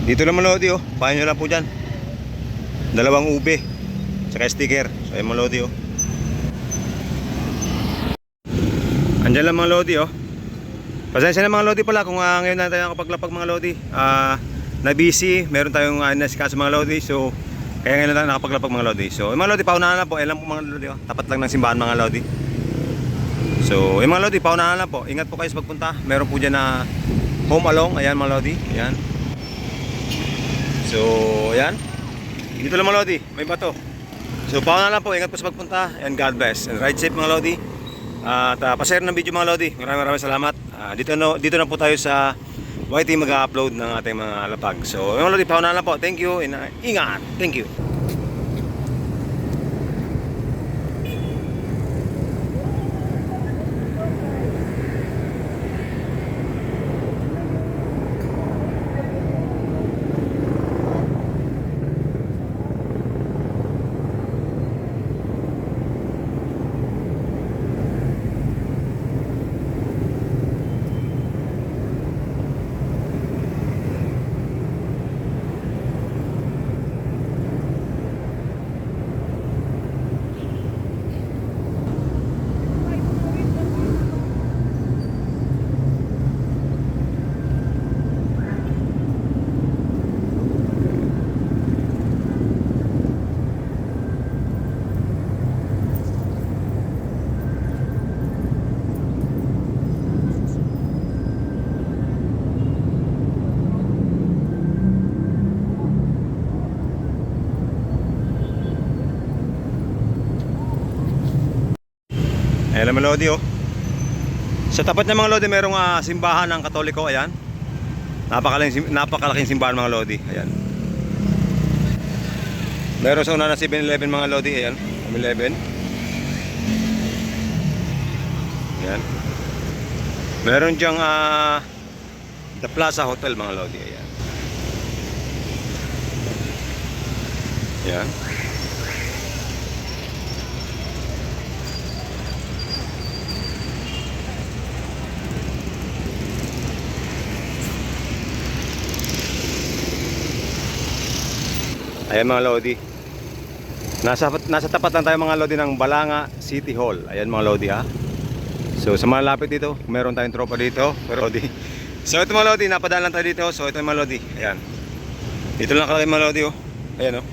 Dito lang mga Lodi oh. Pahin nyo lang po dyan. Dalawang ube. Tsaka sticker. So ayun mga Lodi oh. Andyan lang mga Lodi oh. Pasensya na mga Lodi pala kung ngayon na tayo nakapaglapag mga Lodi. Na busy. Meron tayong nasikaso mga Lodi. So kaya ngayon na tayo nakapaglapag mga Lodi. So mga Lodi, paunahan lang po. Ayan lang po mga Lodi oh. Tapat lang ng simbahan mga Lodi. So mga Lodi, paunahan lang po. Ingat po kayo sa pagpunta. Meron po dyan na home along. Ayan mga Lodi. Ayan. So ayan. Dito lang mga Lodi. May bato. So paunahan lang po. Ingat po sa pagpunta. And God bless. And ride safe mga Lodi. At pa-share ng video mga Lodi. Maraming salamat. Dito na po tayo sa YT mag-upload ng ating mga lapag. So mga Lodi, paunahan lang po. Thank you. And ingat. Thank you. Ayan mga Lodi oh. Sa tapat ng mga Lodi merong simbahan ng Katoliko. Ayan. Napakalaking simbahan mga Lodi. Ayan. Meron sa una na 7-Eleven mga Lodi. Ayan. 7-Eleven. Ayan. Meron dyang The Plaza Hotel mga Lodi. Ayan. Ayan. Ayan mga Lodi. Nasa tapat lang tayo mga Lodi ng Balanga City Hall. Ayan mga Lodi ha. So sa mga lapit dito, meron tayong tropa dito. Pero Lodi. So ito mga Lodi, napadaan lang tayo dito. So ito mga Lodi. Ayan. Dito lang kalaki mga Lodi oh. Ayan oh.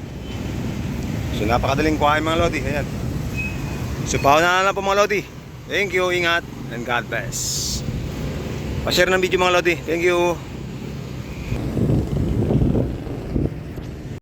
So napakadaling kuhain mga Lodi. Ayan. So paunahan lang po mga Lodi. Thank you, ingat, and God bless. Pa-share ng video mga Lodi. Thank you.